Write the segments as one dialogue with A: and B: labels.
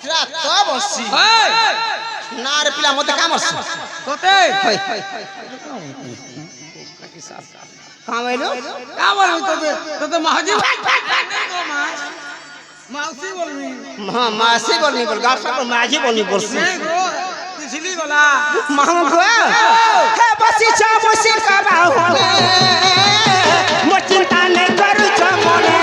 A: ତ ବସି ନା ରେ ପିଲା ମତେ କାମ
B: তোতে
A: কাম এলো
B: কামর তোতে তোতে মাঝি মাউসি বলবি
A: মাসি বলনি বল গাছ সব মাঝি বলনি বলছি
B: গো পিছলি গলা
A: মামা গো হে বসি ছ বসি কাবা হলে মো চিন্তা নাই করু ছ মনে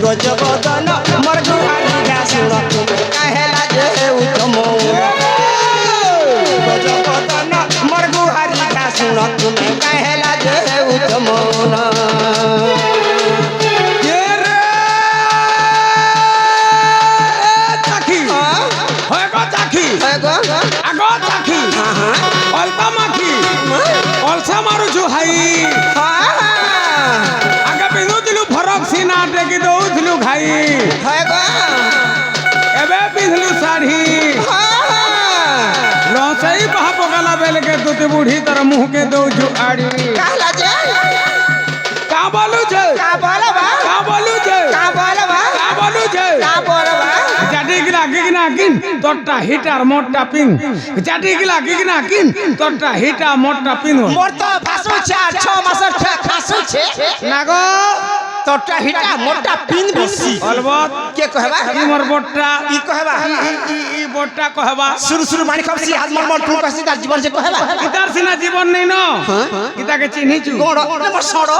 A: गजबदन मोर गुहारी गा सुन कहेला जे उठम गजबदन मोर गुहारी गा सुन तुमे कहेला जे उठम
B: ये रे चाखी होय गो चाखी
A: एगो
B: আগো চাখি অল্পা মাখি অলসা মারু छु হাই আগে পিনুতিলু ফরক সিনা টেকি দউতিলু খাই
A: एगो
B: এবে পিছলু শাড়ি রসই বাহ পকালা বেল के তুতে বুড়ি তোর মুহ के দউ छु আড়ি
A: कहला जे
B: का बोलू छे
A: का बोलबा
B: का बोलू छे
A: का बोलबा
B: का बोलू छे
A: का बोलबा
B: জাটি গিলা গিগনা কিন তোরটা হিটার মোটটা পিন জাটি গিলা গিগনা কিন তোরটা হিটা মোটটা পিন
A: मोर तो फासु छे 6 मासर छे खासु छे
B: নাগো
A: तोटा हिटा मोटा पिन बसी
B: অলবত
A: के कहबा
B: ই মোর বটটা
A: ई कहबा
B: ই বটটা কহবা
A: शुरू शुरू मानी खबसी हाथ मर टू कहसी तार जीवन से कहबा
B: ইতার সিনা জীবন নেই ন ইতাকে চিনিছু
A: गोड़ नंबर सड़ो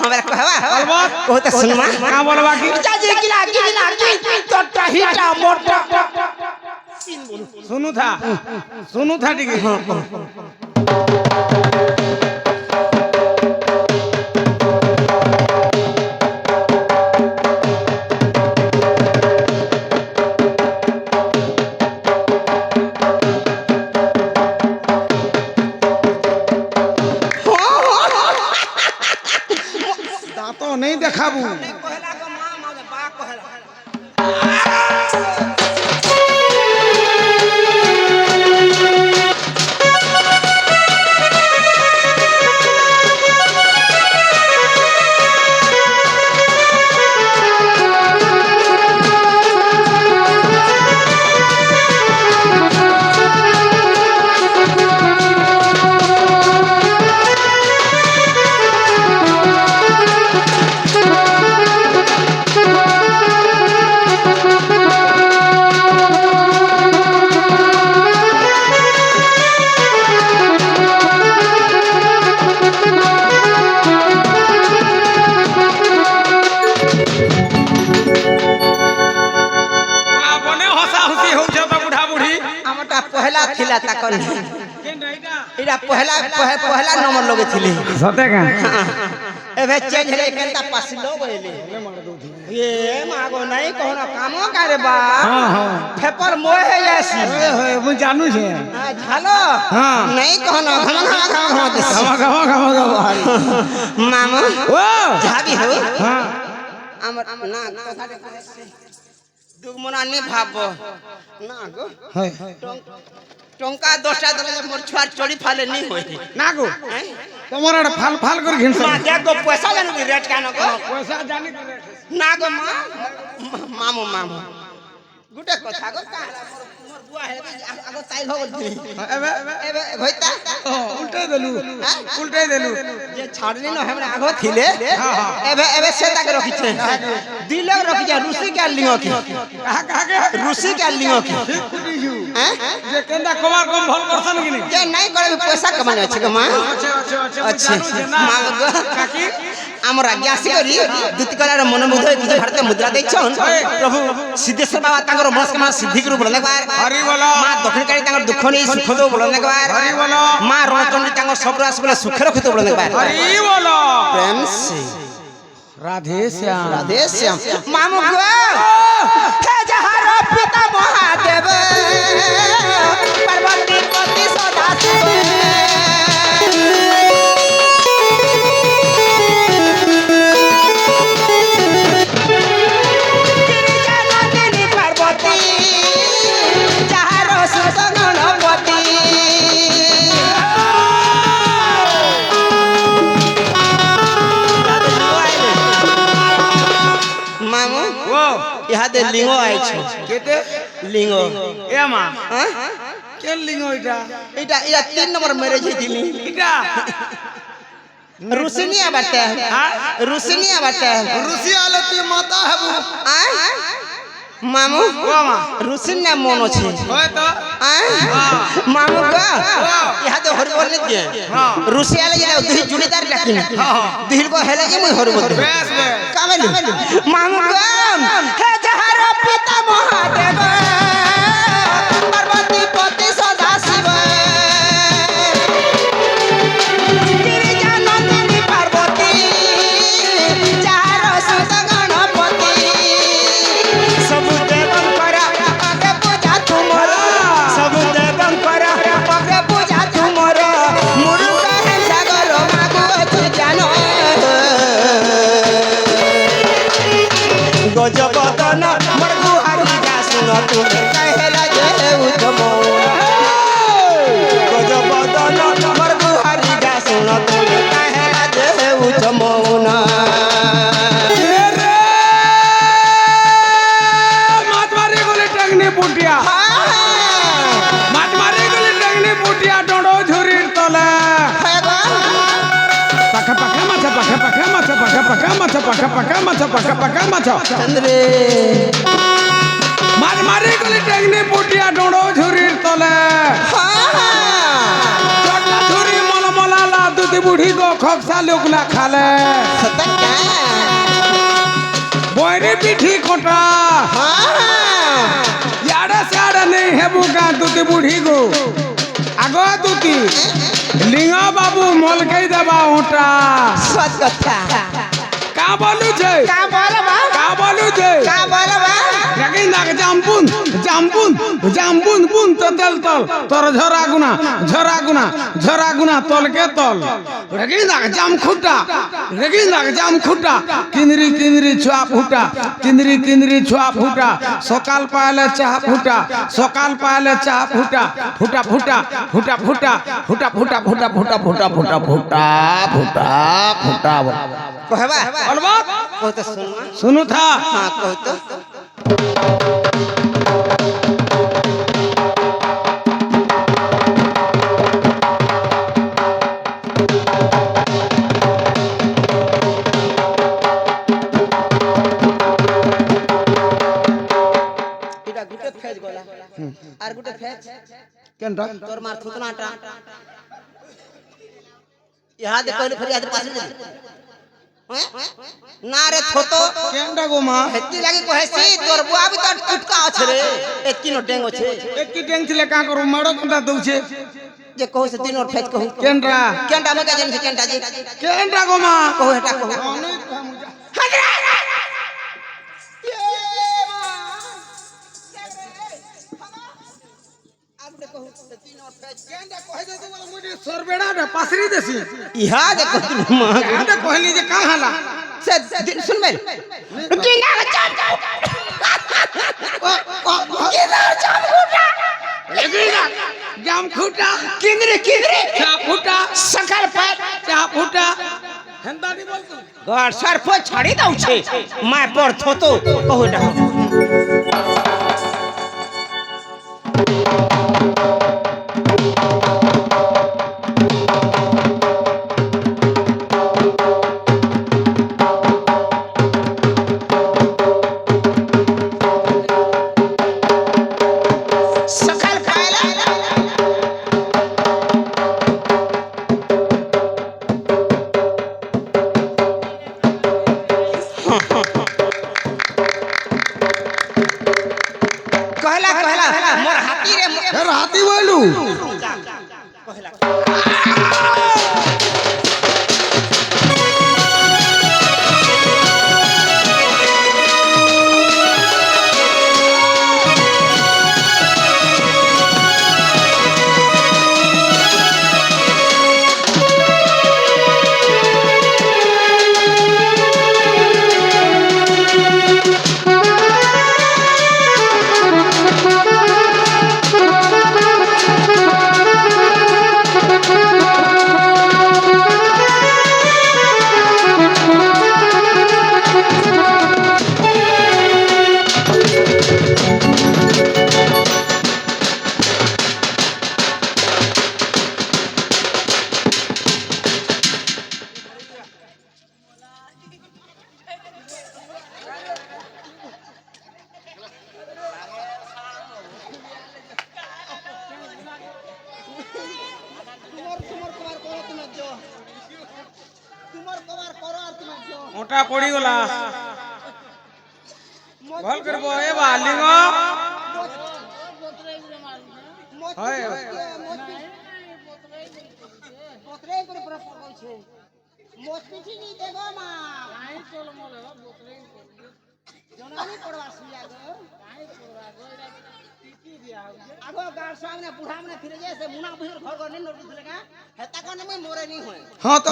A: हमरा कहबा
B: অলবত
A: ओ त सुनमा
B: का बोलबा কি
A: चाची किला तोटा हिटा मोटा
B: सुनु था ठीक दांतो नहीं देखाबू
A: कहला के मां मां बा कहला पहला थिला ताकन इरा पहला नंबर लगे थिले
B: सते का
A: एबे चेंज रे केनता पास लो गइले ये मागो नहीं कहना कामो करे बा
B: हां
A: पेपर मोय है यासी
B: मु जानू छे
A: झालो
B: हां
A: नहीं कहना घमा मामा
B: ओ
A: झाबी हो
B: हां
A: हमर ना कथा दुगमना ने भाबो ना गो
B: हाय
A: टंका 10टा दले मोर छुआर चोरी फाले नहीं होय
B: ना गो तमरा फाल फाल कर घिन
A: मां दे गो पैसा जानु रेट कानो गो
B: पैसा जानी
A: ना गो मामू मामू गुटे कथा गो काला मोर बुआ हे आगो ताई हो गई
B: एबे
A: एबे भइता
B: उल्टे देलु
A: ये छाड़नी न हमरा आगो थिले एबे से ताके रखी छे दिले रखी जा रूसी के लियो की
B: कहा के
A: रूसी के लियो की हैं
B: जे केंदा कमार कम भल करसन कि नहीं
A: ये नहीं करे पैसा कमाने छै ग मां
B: अच्छा
A: मां
B: काकी
A: हमरा ज्ञासी करी दुतिकलार मनमुग्ध किछ भारतीय मुद्रा दै छन प्रभु सिद्धेश्वर बाबा ताकर मनस्कामना सिद्धि के रूप ले बार
B: हरि बोला
A: मां दक्षिणकारी ताकर दुख नहीं सुख दो बोलन एक बार
B: हरि बोलो
A: मां रणचंडी तांग सब रास बोले सुख रखि तो बोलन एक बार
B: हरि बोलो
A: प्रेम से
B: राधे श्याम
A: राधे श्याम मामू गो हे जहारो पिता महादेव पार्वती पति सदा शिव ইহাতে লিঙ্গ আইছে
B: কেতে
A: লিঙ্গ
B: এ মা
A: হ্যাঁ
B: কে লিঙ্গ এটা
A: এটা এটা 3 নম্বর ম্যারেজ হইতিনি
B: এটা
A: রুসিনিয়া বাটা
B: হ্যাঁ
A: রুসিনিয়া বাটা
B: রুসি আলে তুই মাতা হবু
A: মামু
B: ও মা
A: রুসিনিয়া মন আছে
B: হয় তো
A: মামু গো ইহাতে হরি বলনি যে রুসি আলে যাও দুই জুড়িদার ডাকিনি দুহিল কো হেলে যে মুই হরি বল
B: বেশ বেশ
A: কামেলি মামু গো হে যাহার পিতা মহাদেব পার্বতী পতি সদা শিব গিরিজা নন্দিনী পার্বতী যাহার সুত গণপতি সবু দেবঙ্কর অগে পূজা তুমর সবু দেবঙ্কর অগে পূজা তুমর মুরুখ হে সাগর মাগু অছি জানো গজবদন মরগু হারিগা শুন তুমি কহেলা যে উত্তম গজবদন মরগু হারিগা শুন তুমি কহেলা যে উত্তম
B: মাছ মারি গলে টাংনি পুটিয়া মাছ মারি গলে টাংনি পুটিয়া ডড়ো ঝুরির তলে পাখা পাখা মাছ পাখা পাখা মাছ পাখা পাখা মাছ পাখা পাখা মাছ পাখা পাখা মাছ
A: চন্দ্রে
B: মাছ মারি গলে টাংনি পুটিয়া ডড়ো ঝুরির তলে চটলা ঝুরি মলমলালা দুধি বুড়ি গো খকসা লোকলা খালে
A: সতকা
B: বয়রে পিঠি কোটা ইয়াড়ে স্যাড়ে নেই হেবু গা দুধি বুড়ি গো আগো দুতি লিঙ্গ বাবু মলকেই দেবা ওটা
A: সত কথা
B: কা বলু যে
A: কা বলবা
B: কা বলু যে
A: কা বলবা
B: রাগি নাগ জামপুন জামপুন জামপুন পুন তো তেল তল তোর ঝরা গুনা তলকে তল রাগি নাগ জাম খুটা কিনরি কিনরি ছোয়া ফুটা কিনরি কিনরি ছোয়া ফুটা সকাল পাইলে চা ফুটা সকাল পাইলে চা ফুটা ফুটা ফুটা ফুটা ফুটা ফুটা ফুটা ফুটা ফুটা ফুটা ফুটা ফুটা ফুটা ফুটা
A: कहबा
B: বলবা
A: कहत सुन
B: सुनु था
A: हां कहत इटा गुटे फेज गला आर गुटे फेज
B: केनटा
A: तोर मार थुतनाटा यहाँ दे कहले फरियाद पास दे ना रे थोतो
B: केनटा गो मा
A: हेती लागी कहसी तोर बुआ भी तो टुटका আছে রে একিনো ডেং আছে
B: एक की टेंग छिले का करू मारो कंटा दउछे
A: जे कहू से तीन और फेज कहू
B: केनटा
A: केंटा में का जन से केंटा जी
B: केनटा गो मा
A: कहू हेटा कहू
B: सरबेड़ा रे पासरी देसी
A: इहा दे कहू मां
B: याद कहली जे का हला
A: से सुन मेरे किना चाम किना चाम फूटा
B: लेकिन जाम खूटा
A: किंदरे किंदरे
B: चा फूटा
A: सकल पर
B: चा फूटा हेंदा नहीं बोल तू
A: घर सर पर छड़ी दउ छे मैं पर थोतो कहू हेटा सकल पायला कहला कहला मोर हाथी रे
B: फिर हाथी वो কইলু
A: কহিলা
B: ওটা পড়ি গলা ভাল করব এ বা লিঙ্গ হয়
A: পত্রে করে পুরো পড়ছে মস্তি নি দেবো মা আই চল মলে পত্রে জনানি পড়বা সিয়া গো আই পড়বা গো এরা কি দিয়া আগো গার সামনে বুढ़ा মনে ফিরে যায় সে মুনা বহির ঘর ঘর নি নোট দিলেগা হেতা কোন মই মরে নি হয়
B: হ্যাঁ তো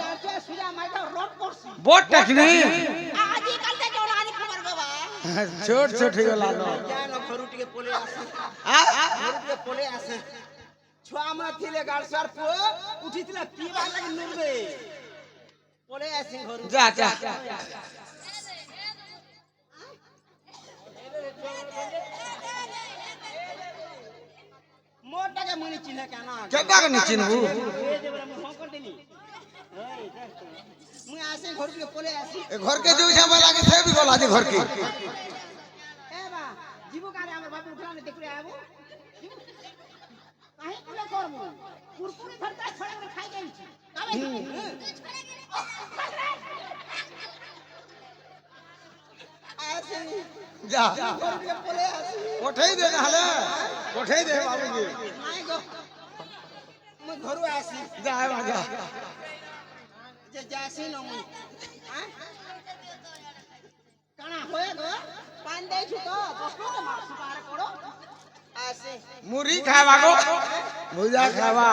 A: গার সে সিয়া মাইটা রড পড়ছি
B: बोट टक नहीं
A: আজি কাল তে জনানি খবর গো বা
B: छोट छोट ही गला
A: জান ঘরুটি কে পলে আসে ঘরুটি কে পলে আসে ছুয়া আমরা থিলে গার সার পো উঠিতলা কি বার লাগি নুরবে পলে আসি ঘর
B: जा जा
A: মোটাকে মনি চিনে কেন
B: केटा के नहीं चिन्हू
A: এ দেবরা মু হকর দিনি এই দেখ তো মুই আসি ঘরুটি কে পলে আসি
B: घर के जो छाबा लागे से भी गला दे घर के
A: এ বা জীবু কারে আমার বাপু উঠানে দেখরে আবো কাহে কুলে করমু কুরকুরি ধরতা ছড়ে করে খাই যাইছি কাবে আসি
B: जा
A: ঘরুটি কে পলে আসি
B: उठाई दे हले उठाई दे बाबू जी
A: নাই গো মুই ঘরু আসি
B: जा जा
A: যে যাসি ন মুই হ্যাঁ কানা হয়ে গো পান দেইছু তো বসলো তো মাছ পারে পড়ো আসি
B: मुरी खावा गो भुजा खावा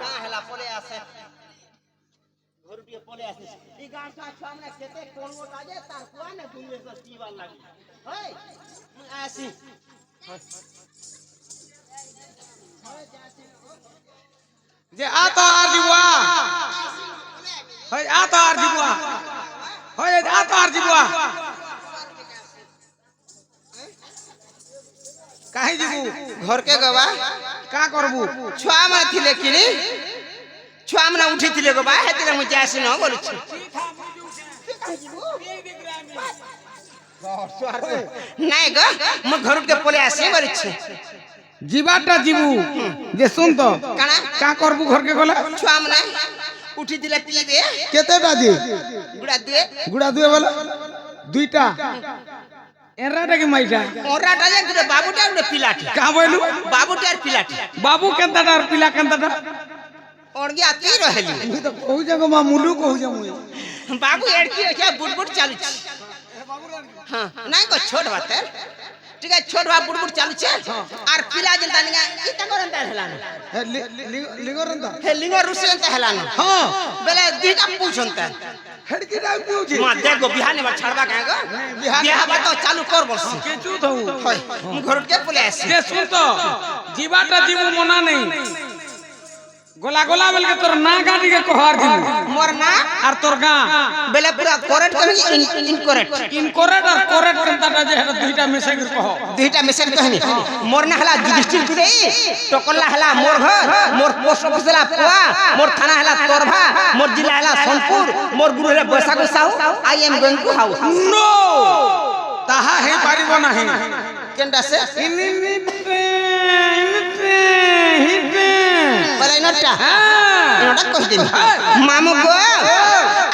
A: কা হেলা পলে আসে ঘরুটি পলে আসে ই গাঁটা সামনে খেতে কোনগো কাজে তার কোয়ানে দুনিয়ে তো জীবন লাগি হই মুই আসি
B: जे आ तो आर जीवा है आ तो आर जीवा है आ तो आर जीवा काहे जीबू
A: घर के गवा
B: का करबू
A: छुआ में थिले किनी छुआ में उठी थिले गवा हेतिले मु जासी न बोलु छी নাই গো মু ঘর के পলে আসি बोलु छी
B: जीवाटा जीबू जे सुन तो
A: কানা
B: का करबू घर के गला
A: छुआ में उठी दिले पीबे
B: केतेटा जी
A: गुड़ा दे
B: गुड़ा दुए वाला दुईटा एराटा के माइटा
A: ओराटा जे गुड़े बाबूटा गुड़े पिलाटी
B: का बोलू
A: बाबूटा और पिलाटी
B: बाबू केंताटा और पिला केंताटा
A: ओणगी आती रहली
B: मुई तो कहू जगह मा मुलू कहू जा मुई
A: बाबू एड़की है बुटबुट चालू छी हां नहीं को छोट बात है ठीक है छोट बा बुटबुट चालू छे और पिला जलता निगा इता करंता हेलान
B: लिंगरंदा
A: हे लिंगो रुसेंता हेलान
B: हां
A: बेले दीटा पूछंता
B: हेडकी डाउ पिउजी
A: मां देखो बिहाने में छड़बा काहे गो बिहा बा तो चालू कर बस
B: केचू थऊ
A: होय मु घर के पले आसी
B: जे सुन तो जीवाटा जीवू मना नहीं गोला गोला बेल के तोर ना गाड़ी के कोहार दिबू
A: मोर ना
B: और तोर गा
A: बेले पूरा करेक्ट कहि इनकरेक्ट
B: इनकोरेट और कोरेट केंताटा जे हेटा दुईटा मेसेज कहो
A: दुईटा मैसेज कहनी मोर ना हला जुडिस्ट्रिक्ट टुडे टोकला हला मोर घर मोर पोस्ट ऑफिस हला पुआ मोर थाना हला तोरभा मोर जिला हला सोनपुर मोर गुरु हला बैसागु साहू I am going to house
B: नो ताहा हे पारिबो नाही
A: केंडा से बले नटा एटा कह दे मामू को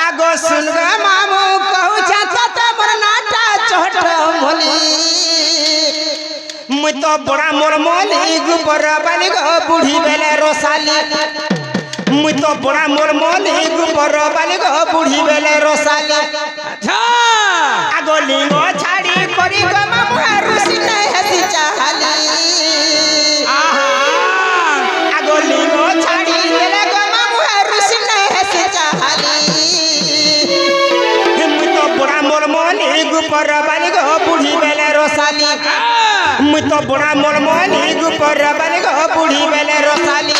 A: आगो सुन ग मामू कहू चाचा त मोर नाटा छोट भोली
C: মুই তো বড়া মোর মলি গোবর বালি গো বুড়ি বেলে রসালি মুই তো বড়া মোর মলি গোবর বালি গো বুড়ি বেলে রসালি
B: আচ্ছা
C: আগো লিঙ্গ ছাড়ি করি গো মামু রুসি নাই হাসি চাহালি
B: আহা
C: আগো লিঙ্গ ছাড়ি দেলে গো মামু রুসি নাই হাসি চাহালি মুই তো বড়া মোর মলি গোবর বালি গো বুড়ি বেলে রসালি মুই তো বড়া মোর মলি গোবর বালি গো বুড়ি বেলে রসালি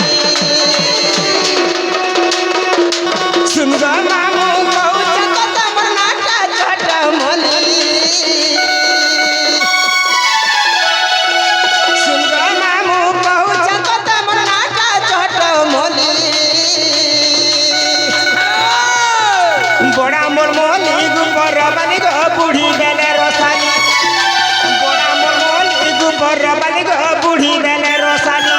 C: सुन गो मामू कहू चकत मोर नाटा छोट मोली सुन गो मामू कहू चकत मोर नाटा छोट मोली बड़ा मोर मोली गोबर बाली गो बूढ़ी बेले रसाली बड़ा मोर मोली गोबर बाली गो बूढ़ी बेले रसाली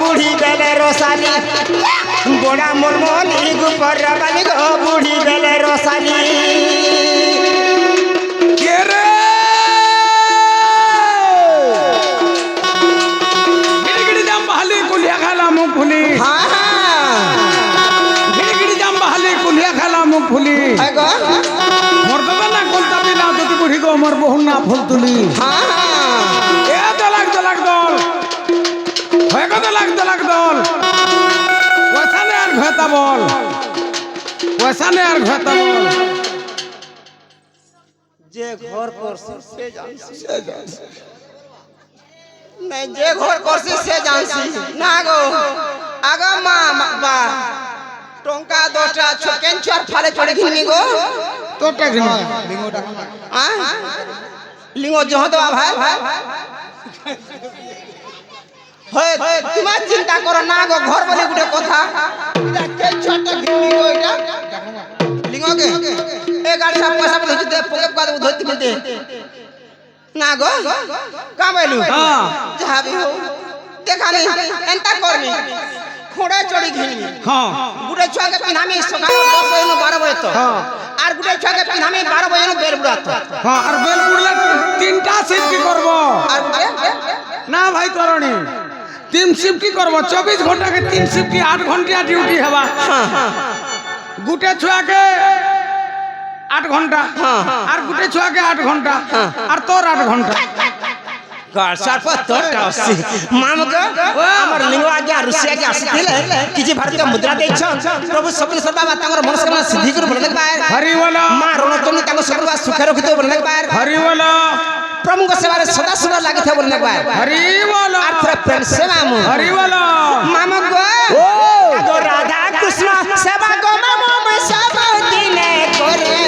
C: बूढ़ी बेले रोसाली बड़ा मोर मोली गोबर बाली गो बूढ़ी बेले रोसाली
B: के रे गिड़ी जाम बहाली कुलिया खाला मुख फुली गिड़ी जाम बहाली कुलिया खाला मुख फुली मोर बाबा ना कोलता बिना तो बुढ़ी गो मोर बहु ना फुल तुली ए दलाक दलाक दल হয়ে গো দলাক দল পয়সা নে আর ঘটা বল পয়সা নে আর ঘটা বল
C: যে ঘর করছে সে জানছি নাই যে ঘর করছে সে জানছি না গো আগা মা বা টঙ্কা 10টা কেন চার ফালে চড়ে ঘিনি গো
B: তোরটা ঘিনি
C: লিঙ্গ জহ তো ভাই হয় তুমি চিন্তা করো না গো ঘর বলে গুটে কথা এটা কেন চারটা ঘিনি গো এটা লিঙ্গকে এ গাড়ি সব পয়সা বলে দে পকেট কাদ ধরতে বলতে না গো কামাইলু
B: হ্যাঁ
C: যাবি হো দেখানি এন্তা করনি খোড়া চড়ি ঘিনি
B: হ্যাঁ
C: গুটে ছুয়াকে পিনামি সকাল 10 বজে 12 বজে তো
B: হ্যাঁ
C: আর গুটে ছুয়াকে পিনামি 12 বজে বের বুড়াত
B: হ্যাঁ আর বেল পুড়লে তিনটা শিফট কি করব
C: আর গুটে
B: না ভাই করনি তিন শিফট কি করব 24 ঘন্টা के 3 শিফট की 8 घंटा ड्यूटी हवा गुटे छुआ के 8 घंटा और गुटे छुआ के 8 घंटा और तोर 8 घंटा
C: गार सार पर तोटा असि मामका हमर लिंगवा के रुसिया के आसिथिले किछि भारतीय मुद्रा देछ प्रभु सबरी सर्वा तांगर मनस्कामना सिद्धि कर बोलले बार
B: हरि बोलो
C: मां रणतनु तांग सर्वा सुख रखितो बोलले बार
B: हरि बोलो
C: प्रभु को सेवा सदा सदा लागि थे बोलले बार
B: हरि बोलो
C: अर्थ प्रेम सेवा मु
B: हरि बोलो
C: मामका आगो राधा कृष्ण सेवा को मामो में सब दिने करे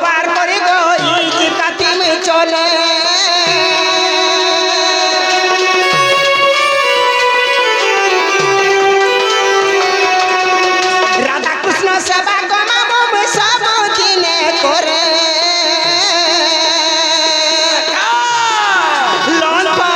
C: बार करे गो ई काती में चले राधा कृष्ण सेवा गमा में सब दिने करे लाल को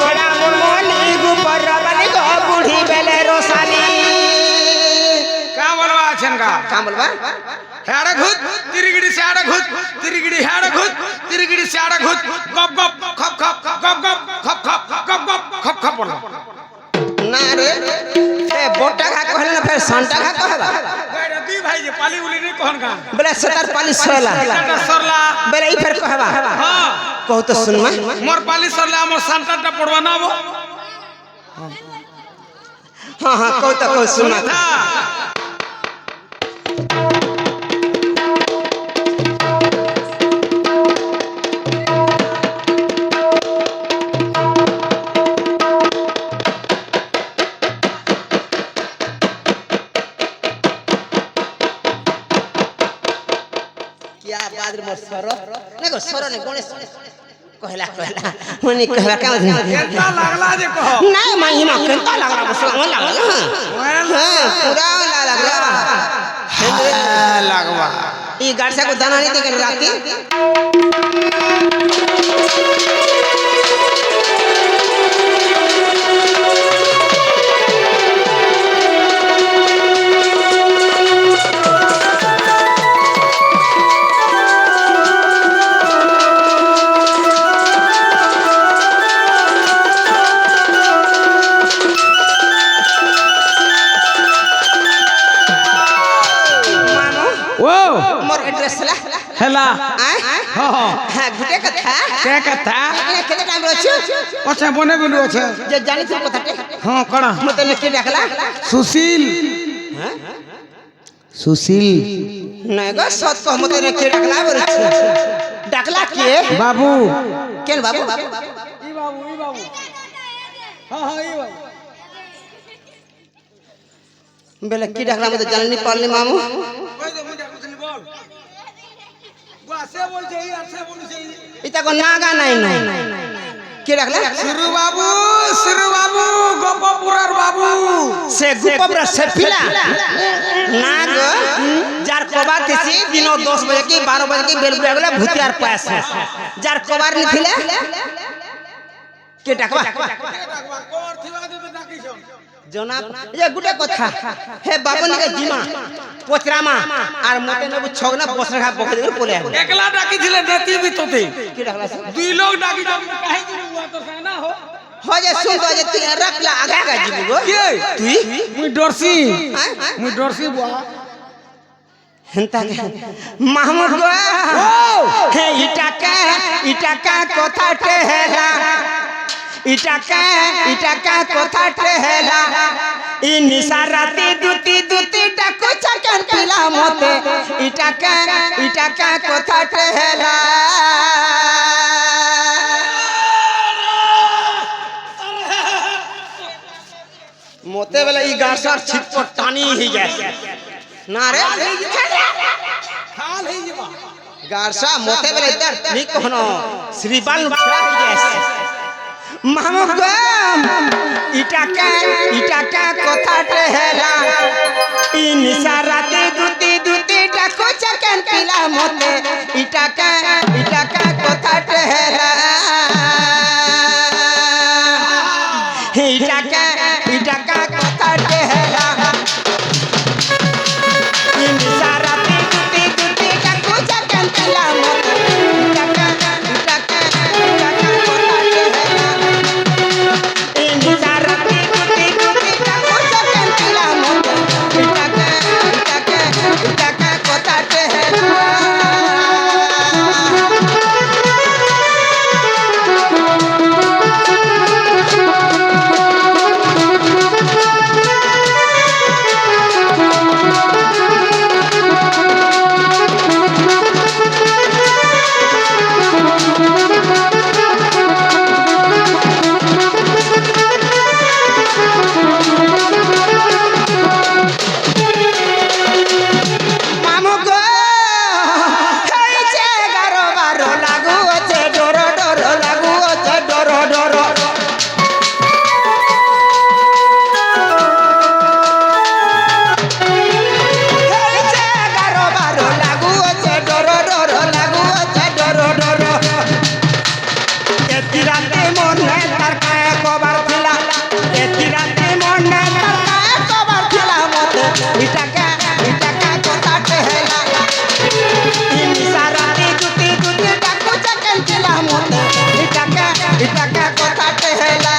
C: बड़ा मुरमोली गुपर रबली गो बूढ़ी बेले रोसाली
B: का बोलवा आछन का
C: का बोलबा
B: हेड़ा घुत तिरगिड़ी से हेड़ा घुत तिरगिड़ी हेड़ा घुत तिरगिड़ी से हेड़ा घुत गप गप खप खप गप गप खप खप गप गप खप खप बोल
C: ना रे ए बोटा खा कहले ना फिर संटा खा कहबा
B: गरे दी भाई जे पाली उली नहीं कहन का
C: बेले 70 पाली सोला
B: सरला
C: बेले ई फिर कहबा
B: हां
C: कहू तो सुनमा
B: मोर पाली सरला हमर संटाटा पड़वा ना वो
C: हां हां कहू तो कहू सुनमा
B: था
C: क्या बादर मोर सरो ने को सरो ने गणेश कहला मनी कहला का
B: केता लागला जे कहो
C: नहीं महिमा केता लागला बस लागला हां पूरा लागला
B: लागवा
C: ई गाड़सा को दाना नहीं देके राती मोर एड्रेस ला
B: हेला
C: हां हां गुटे कथा
B: के कथा
C: ए केते टाइम रहछु
B: अच्छा बने गुलु আছে
C: जे जानि छ कथाटे
B: हां कणा
C: मते लेके डाकला
B: सुशील
C: हां
B: सुशील
C: नहीं गो सत को मते लेके डाकला बरछु डाकला के
B: बाबू
C: केन बाबू
A: ई बाबू हां हां ई बाबू
C: बेले की डाकला मते जाननी पालनी मामू
B: কই দে মুন্ডা কুছনি বল বাসে বলছে এই আছে বলছে
C: इता को नागा नहीं नहीं के डाकला
B: सिरु बाबू गोपपुरार बाबू
C: से गुपबरा से फिला नाग जार कबार थी दिनो 10 बजे की 12 बजे की बेलबुआ गला भूतियार पास है जार कबार नहीं थिले के डाकवा
B: कोर थिवा दे तो डाकी छन
C: जोना ये गुटे कथा हे बाबन के जीमा पोचरामा आर मोटे ने छगना बसरा खा बखदे बोले
B: एकला डाकी ছিলে নেতি বিততে
C: के डाकला से
B: দুই লোক ডাকি যাবে কাহে কি हुआ तो ना हो
C: जे सुन तो जे तू रखला आगा का जीबो
B: के
C: तुई
B: मुई डरसी बुआ
C: हेंता के महमूद गो हे इटाका कथा टेहला इटाका कथा टेहला इ निशा राती दुती डाको चकन पिला मते इटाका कथा टेहला मोते वाला ई गासर छिटपट टानी ही जाए ना रे
B: खाल ही जीवा
C: गारसा मोते वाला इधर ठीक कहनो श्रीबाल उठा ही जाए महमूद गम इटाका कथा टेहला इ निशा राती दुती डाको चकन पिला मोते इटाका कथा टेहला इटाका कथा टेहला इ निशा राती दुती डाको चकन पिला मोते इटाका कथा टेहला কে কথা কহেলা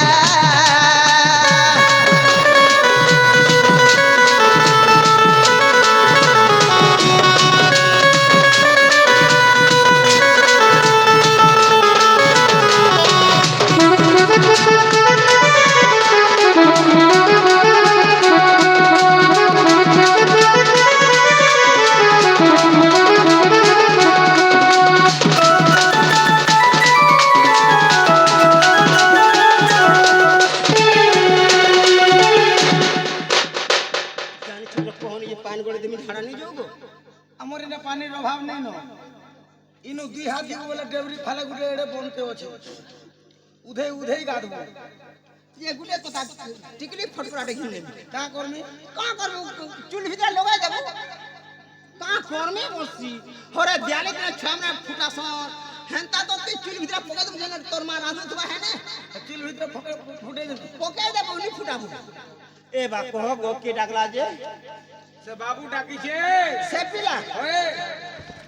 B: আমার এনে পানির অভাব নেই না ইনু দুই হাত দিব বলে ডেবরি ফালে গুটে এড়ে বনতে আছে উধেই উধেই গাধব
C: এগুলো কথা টিকলি ফটফটাটে ঘিরে নেবি
B: কা করমি
C: কা করবি চুল ভিতরে লগাই দেব কা করমে বসছি হরে দেয়ালে কিনা ছামনা ফুটাস হেনতা তো তুই চুল ভিতরে পকাই দেব যেন তোর মা রাঁধু থবা হেনে
B: চিল ভিতরে ফুটে দেবে
C: পকাই দেব উনি ফুটাবো এ বা কহ গো কে ডাকলা যে
B: সে বাবু ডাকিছে
C: সে পিলা
B: ওয়ে